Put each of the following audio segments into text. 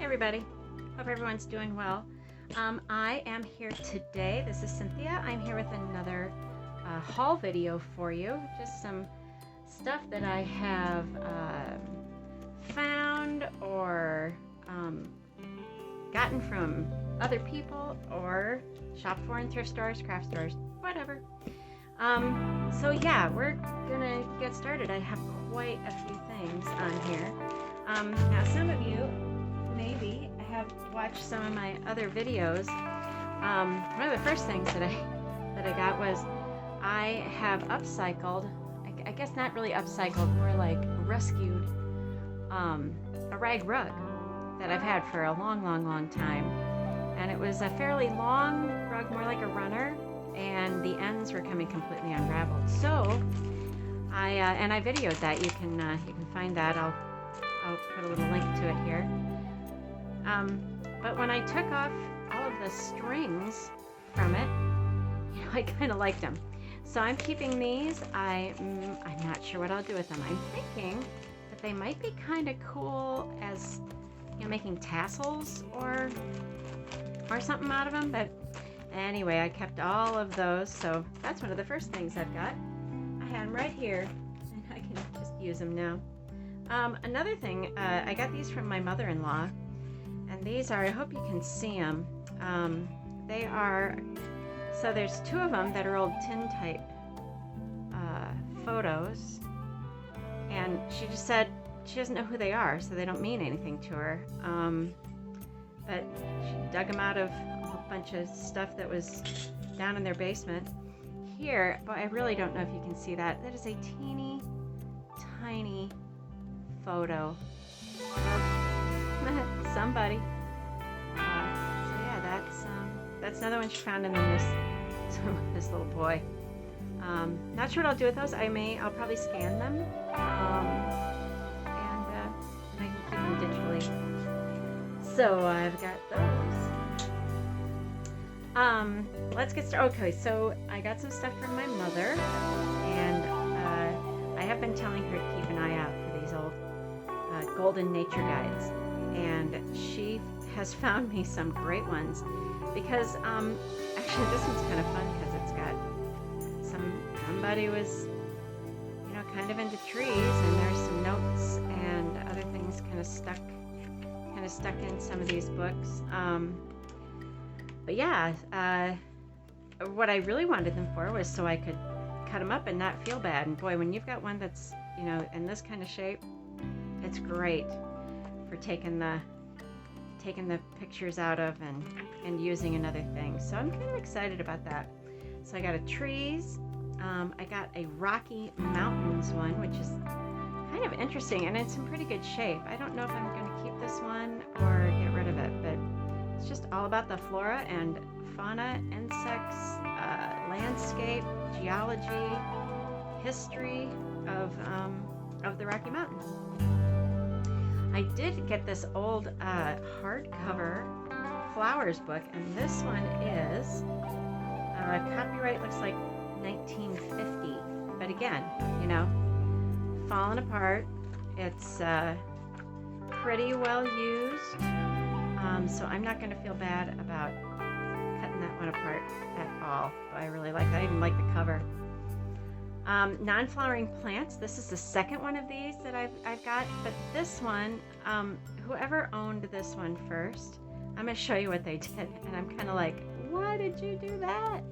everybody. Hope everyone's doing well. I am here today. This is Cynthia. I'm here with another haul video for you. Just some stuff that I have found or gotten from other people or shopped for in thrift stores, craft stores, whatever. So yeah, we're gonna get started. I have quite a few things on here. Now some of you maybe have watched some of my other videos. One of the first things that I got was I have upcycled, I guess not really upcycled, more like rescued a rag rug that I've had for a long time. And it was a fairly long rug, more like a runner, and the ends were coming completely unraveled. So I videoed that. You can find that. I'll put a little link to it here. But when I took off all of the strings from it, I kind of liked them. So I'm keeping these. I'm not sure what I'll do with them. I'm thinking that they might be kind of cool as, making tassels or something out of them. But anyway, I kept all of those. So that's one of the first things I've got. I have them right here, and I can just use them now. Another thing, I got these from my mother-in-law. And these are, I hope you can see them. They are, so there's two of them that are old tintype photos. And she just said she doesn't know who they are, so they don't mean anything to her. But she dug them out of a whole bunch of stuff that was down in their basement. Here, but I really don't know if you can see that. That is a teeny, tiny photo of somebody. So yeah, that's another one she found, and then this little boy. Not sure what I'll do with those. I'll probably scan them, and I can keep them digitally. So I've got those. Let's get started. Okay, so I got some stuff from my mother, and I have been telling her to keep an eye out for these old golden nature guides. And she has found me some great ones because actually this one's kind of fun because it's got somebody was kind of into trees, and there's some notes and other things kind of stuck in some of these books. But yeah, what I really wanted them for was so I could cut them up and not feel bad. And boy, when you've got one that's in this kind of shape, it's great for taking the pictures out of and using in other things. So I'm kind of excited about that. So I got a trees, I got a Rocky Mountains one, which is kind of interesting, and it's in pretty good shape. I don't know if I'm going to keep this one or get rid of it, but it's just all about the flora and fauna, insects, landscape, geology, history of the Rocky Mountains. I did get this old hardcover flowers book, and this one is copyright looks like 1950, but again, falling apart. It's pretty well used, so I'm not going to feel bad about cutting that one apart at all. But I really like that. I even like the cover. Non-flowering plants. This is the second one of these that I've got, but this one, whoever owned this one first, I'm going to show you what they did, and I'm kind of like, why did you do that?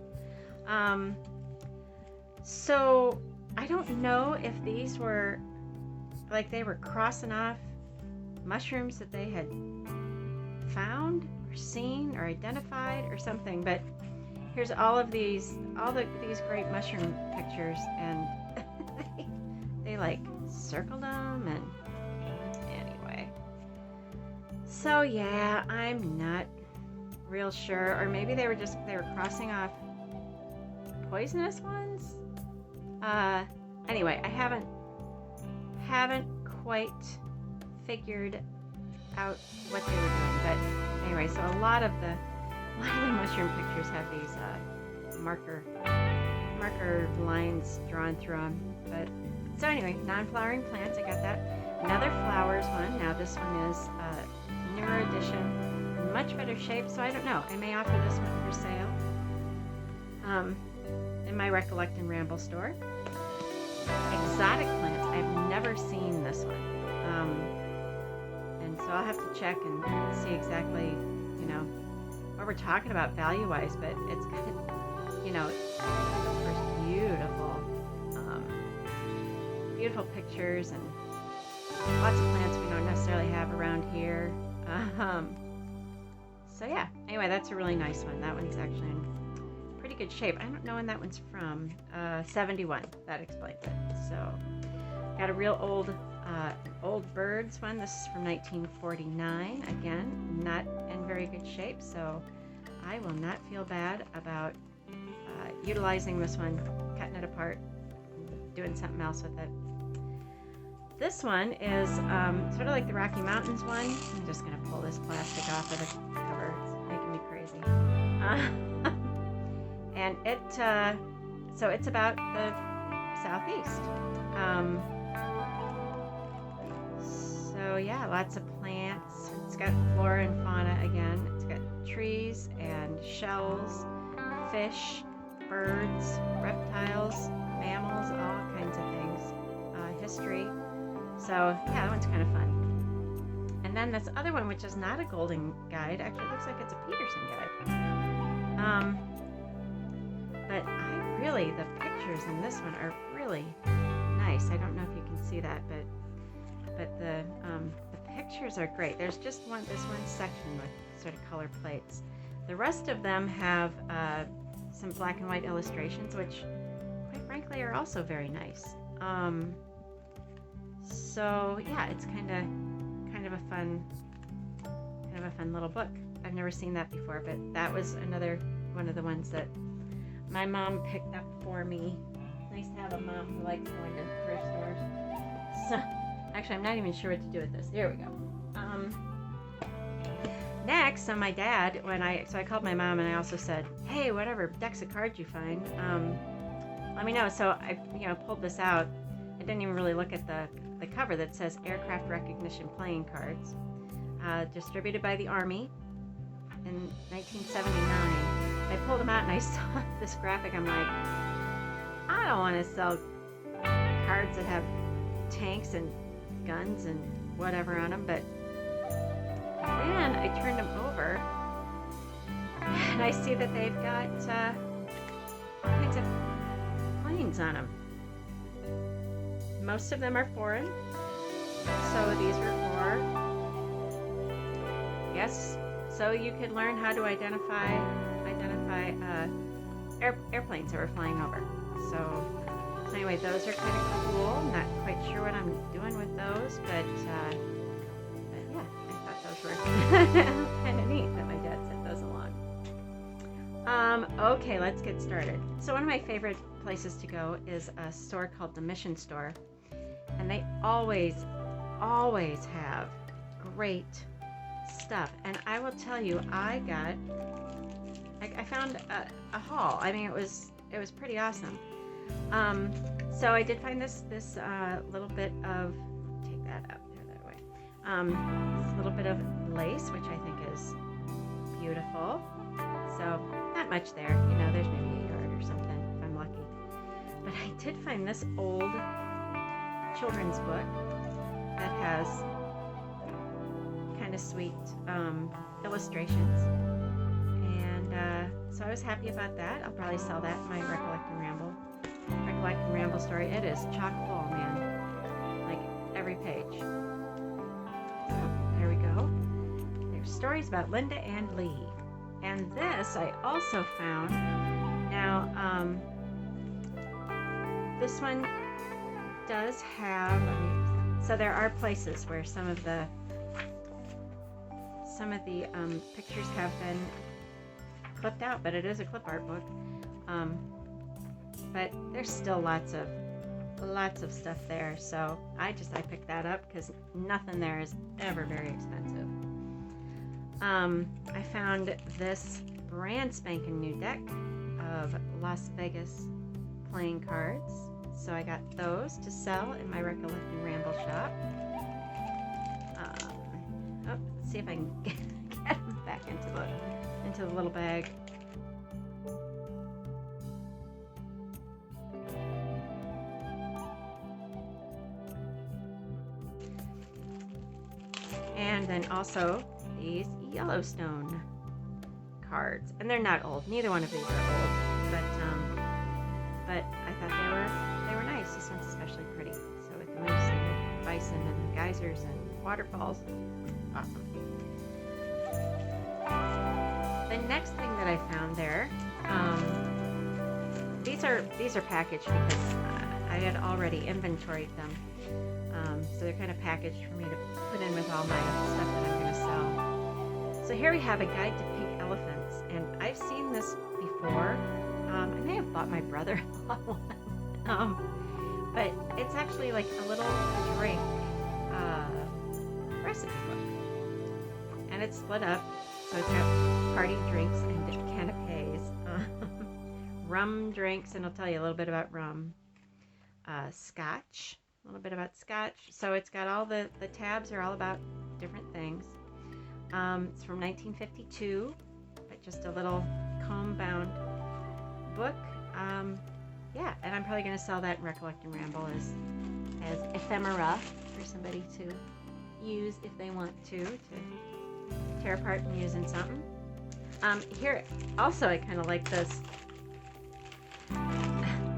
So I don't know if these were like they were crossing off mushrooms that they had found or seen or identified or something, but here's all these great mushroom pictures, and they like circled them, and anyway. So yeah, I'm not real sure, or maybe they were crossing off poisonous ones. Anyway, I haven't quite figured out what they were doing, but anyway, so a lot of the mushroom pictures have these marker lines drawn through them. But so anyway, non-flowering plants, I got that. Another flowers one. Now Now this one is a newer edition, much better shape, so I don't know. I may offer this one for sale in my Recollect and Ramble store. Exotic plants, I've never seen this one. And so I'll have to check and see exactly, you know, what we're talking about value-wise, but it's got, you know, of course, beautiful pictures and lots of plants we don't necessarily have around here. So yeah, anyway, that's a really nice one. That one's actually in pretty good shape. I don't know when that one's from. 71, that explains it. So got a real old birds one. This is from 1949. Again, not in very good shape, so I will not feel bad about utilizing this one, cutting it apart, doing something else with it. This one is sort of like the Rocky Mountains one. I'm just going to pull this plastic off of the cover. It's making me crazy. And so it's about the southeast. So yeah, lots of plants. It's got flora and fauna again. It's got trees and shells, fish, birds, reptiles, mammals, all kinds of things. History. So yeah, that one's kind of fun. And then this other one, which is not a Golden guide, actually looks like it's a Peterson guide. But the pictures in this one are really nice. I don't know if you can see that, but the pictures are great. There's just this one section with sort of color plates. The rest of them have some black and white illustrations, which quite frankly are also very nice. So yeah, it's kind of a fun little book. I've never seen that before, but that was another one of the ones that my mom picked up for me. It's nice to have a mom who likes going to thrift stores. So actually, I'm not even sure what to do with this. There we go. Next, so my dad, so I called my mom and I also said, hey, whatever decks of cards you find, let me know. So I, pulled this out. I didn't even really look at the cover that says Aircraft Recognition Playing Cards, distributed by the Army in 1979. I pulled them out and I saw this graphic. I'm like, I don't want to sell cards that have tanks and guns and whatever on them, but then I turned them over and I see that they've got all kinds of planes on them. Most of them are foreign, so these are for, yes, so you could learn how to identify airplanes that were flying over. So anyway, those are kind of cool. I'm not quite sure what I'm doing with those, but yeah, I thought those were kind of neat that my dad sent those along. Okay, let's get started. So one of my favorite places to go is a store called the Mission Store, and they always have great stuff. And I will tell you, I found a haul. I mean, it was pretty awesome. So I did find this little bit of, take that up there that way. This little bit of lace, which I think is beautiful. So not much there, there's maybe a yard or something if I'm lucky. But I did find this old children's book that has kind of sweet illustrations, and so I was happy about that. I'll probably sell that in my Recollect and Ramble story. It is chock full, man, like every page. So there we go. There's stories about Linda and Lee, and this I also found. Now this one does have, so there are places where some of the pictures have been clipped out, but it is a clip art book. But there's still lots of stuff there, so I picked that up because nothing there is ever very expensive. I found this brand spanking new deck of Las Vegas playing cards, so I got those to sell in my Recollect and Ramble shop. if I can get them back into the little bag. And then also these Yellowstone cards, and they're not old. Neither one of these are old, but I thought they were nice. This one's especially pretty. So with the moose and the bison and the geysers and waterfalls, awesome. The next thing that I found there, these are packaged because I had already inventoried them. So they're kind of packaged for me to put in with all my stuff that I'm going to sell. So here we have a guide to pink elephants, and I've seen this before. I may have bought my brother-in-law one, but it's actually like a little drink recipe book, and it's split up. So it's got party drinks and canapes, rum drinks, and I'll tell you a little bit about rum, scotch. A little bit about scotch. So it's got all the tabs are all about different things. It's from 1952, but just a little comb bound book. Yeah, and I'm probably going to sell that in Recollect and Ramble as ephemera for somebody to use if they want to tear apart and use in something. Here also I kind of like this.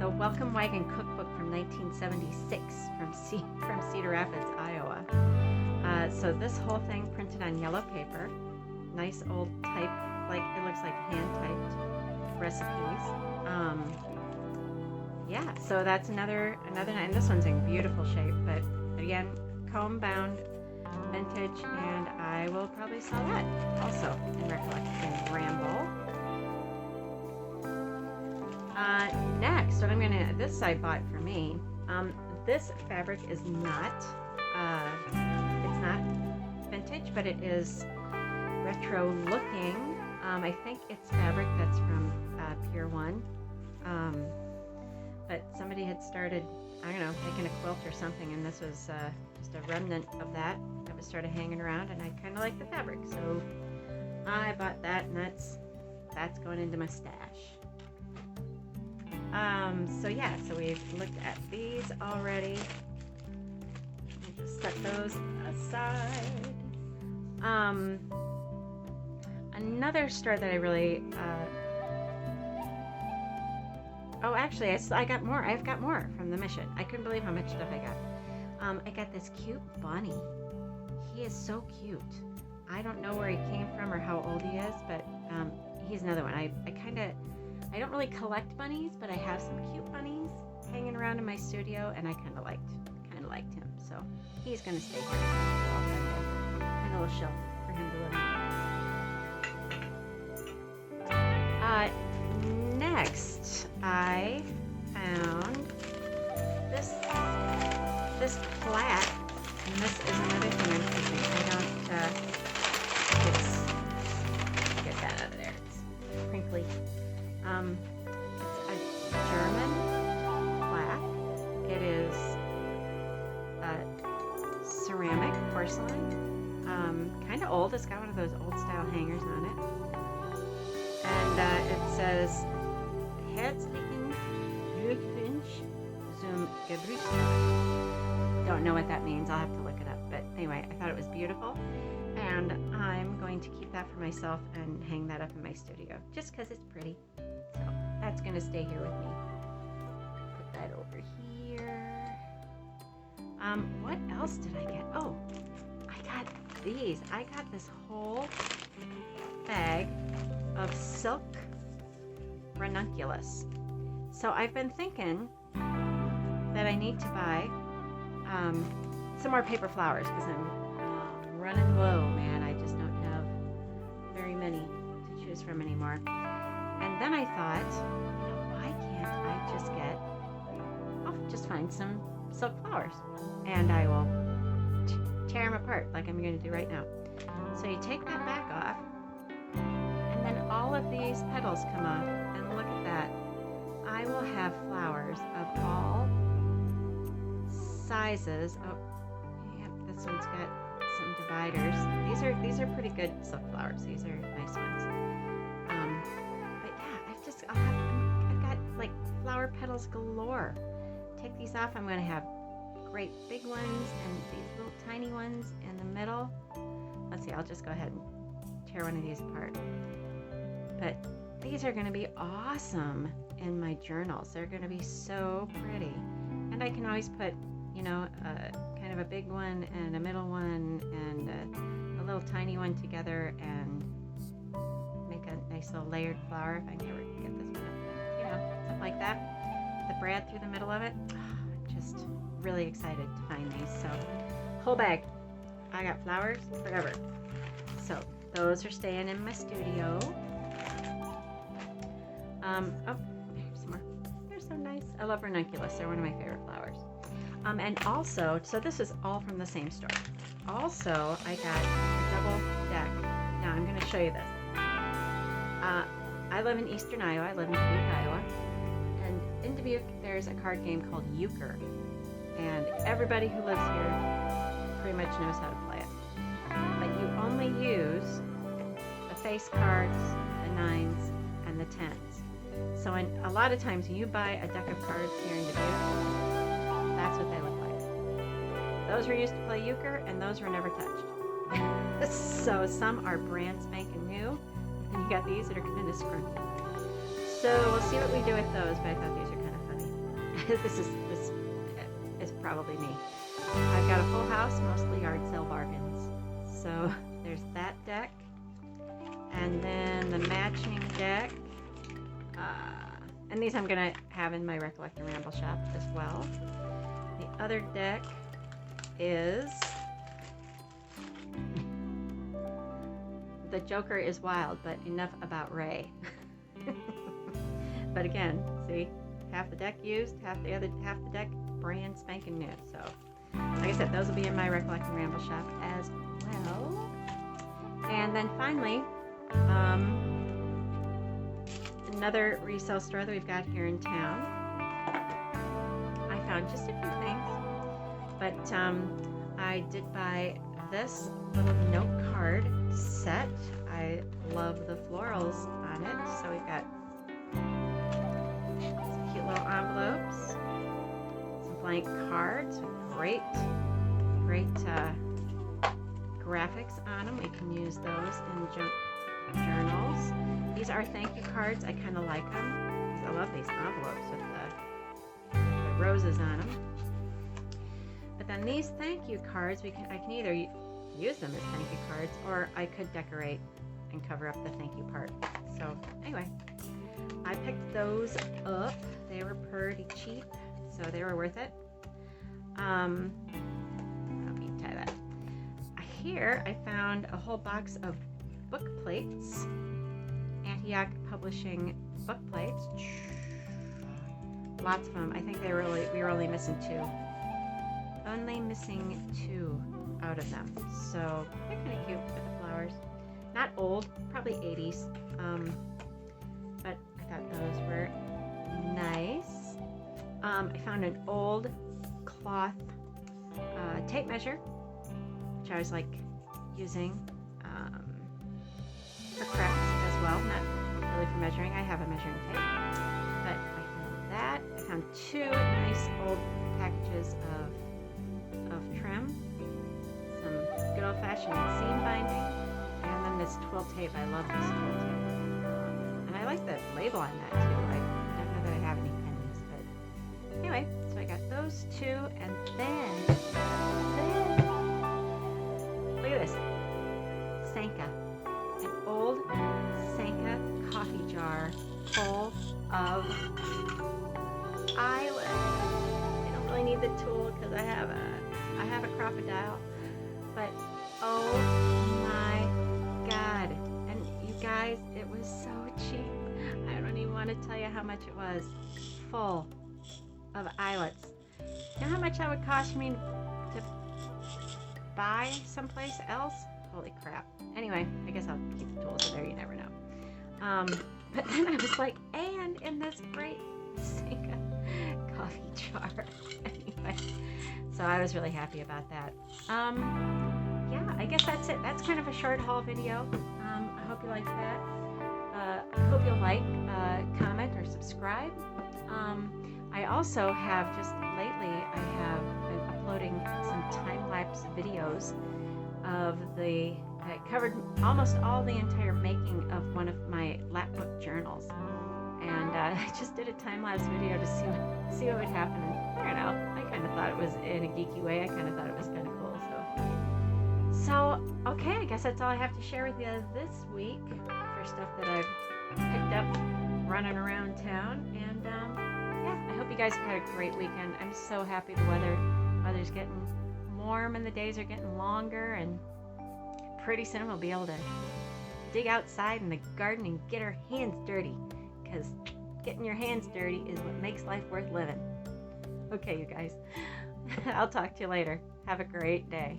The Welcome Wagon Cookbook from 1976 from Cedar Rapids, Iowa. So this whole thing printed on yellow paper, nice old type, like it looks like hand typed recipes. Yeah, so that's another and this one's in beautiful shape, but again, comb bound, vintage, and I will probably sell that also in Recollect and Ramble. Next, what I'm gonna, this I bought for me. This fabric is not, it's not vintage, but it is retro looking. I think it's fabric that's from Pier 1. But somebody had started, I don't know, making a quilt or something, and this was just a remnant of that was sort of hanging around, and I kind of like the fabric, so I bought that, and that's going into my stash. So yeah, so we've looked at these already. I'll just set those aside. Another store that I really, oh, actually, I got more. I've got more from the mission. I couldn't believe how much stuff I got. I got this cute bunny. He is so cute. I don't know where he came from or how old he is, but he's another one. I don't really collect bunnies, but I have some cute bunnies hanging around in my studio, and I kind of liked him. So he's gonna stay here. I'll find a little shelf for him to live in. Next, I found this plaque, and this is another thing I'm thinking. I don't get that out of there. It's crinkly. It's a German plaque. It is ceramic porcelain, kind of old. It's got one of those old style hangers on it, and it says Herzlichen Glückwunsch zum Geburtstag. Don't know what that means. I'll have to look it up. But anyway, I thought it was beautiful, and I'm going to keep that for myself and hang that up in my studio just because it's pretty. So that's going to stay here with me. Put that over here. What else did I get? Oh, I got these. I got this whole bag of silk Ranunculus. So I've been thinking that I need to buy some more paper flowers because I'm running low, man. I just don't have very many to choose from anymore. And then I thought, why can't I I'll just find some silk flowers, and I will tear them apart like I'm going to do right now. So you take that back off, and then all of these petals come off, and look at that. I will have flowers of all sizes. Oh, yeah, this one's got some dividers. These these are pretty good silk flowers. These are nice ones. But yeah, I've got like flower petals galore. Take these off. I'm going to have great big ones and these little tiny ones in the middle. Let's see, I'll just go ahead and tear one of these apart. But these are going to be awesome in my journals. They're going to be so pretty. And I can always put, you know, kind of a big one and a middle one and a little tiny one together and make a nice little layered flower if I can ever get this one up. You know, something like that. The brad through the middle of it. I'm just really excited to find these. So, whole bag. I got flowers forever. So, those are staying in my studio. Oh, here's some more. They're so nice. I love Ranunculus. They're one of my favorite flowers. And also, so this is all from the same store. Also, I got a double deck. Now, I'm going to show you this. I live in Eastern Iowa. I live in Dubuque, Iowa. And in Dubuque, there's a card game called Euchre. And everybody who lives here pretty much knows how to play it. But you only use the face cards, the nines, and the tens. So a lot of times when you buy a deck of cards here in Dubuque, that's what they look like. Those were used to play euchre, and those were never touched. So some are brand spanking new, and you got these that are kind of scrumpy. So we'll see what we do with those, but I thought these are kind of funny. This is probably me. I've got a full house, mostly yard sale bargains. So there's that deck, and then the matching deck. And these I'm going to have in my Recollect and Ramble shop as well. The other deck is The Joker is Wild, but enough about Ray. But again, see, half the deck used, half the deck brand spanking new. So, like I said, those will be in my Recollect and Ramble shop as well. And then finally, another resale store that we've got here in town. I found just a few things, but I did buy this little note card set. I love the florals on it. So we've got some cute little envelopes, some blank cards with great graphics on them. We can use those in journals. These are thank you cards. I kind of like them. I love these envelopes with the roses on them. But then these thank you cards, I can either use them as thank you cards, or I could decorate and cover up the thank you part. So anyway, I picked those up. They were pretty cheap, so they were worth it. Let me tie that. Here I found a whole box of book plates. Antioch Publishing book plates. Lots of them. I think we were only missing two. Only missing two out of them. So they're kind of cute with the flowers. Not old, probably 80s. But I thought those were nice. I found an old cloth tape measure, which I was like using for crafts as well, not really for measuring. I have a measuring tape, but I found that. I found two nice old packages of trim, some good old-fashioned seam binding, and then this twill tape. I love this twill tape, and I like the label on that too. I don't know that I have any pennies, but anyway, so I got those two, and then look at this, Sanka. An old Sanka coffee jar full of eyelets. I don't really need the tool because I have a crocodile, but oh my god! And you guys, it was so cheap. I don't even want to tell you how much it was. Full of eyelets. You know how much that would cost me to buy someplace else? Holy crap. Anyway, I guess I'll keep the tools in there, you never know. But then I was like, and in this great Sanka coffee jar. Anyway, so I was really happy about that. Yeah, I guess guess that's it. That's kind of a short haul video. I hope you liked that. I hope you'll like, comment, or subscribe. I also have just lately, I have been uploading some time-lapse videos of I covered almost all the entire making of one of my lapbook journals. And I just did a time-lapse video to see what would happen. And I don't know, I kind of thought it was, in a geeky way, I kind of thought it was kind of cool. So, okay, I guess that's all I have to share with you this week for stuff that I've picked up running around town. And yeah, I hope you guys have had a great weekend. I'm so happy the weather's getting warm and the days are getting longer, and pretty soon we'll be able to dig outside in the garden and get our hands dirty, because getting your hands dirty is what makes life worth living. Okay, you guys, I'll talk to you later. Have a great day.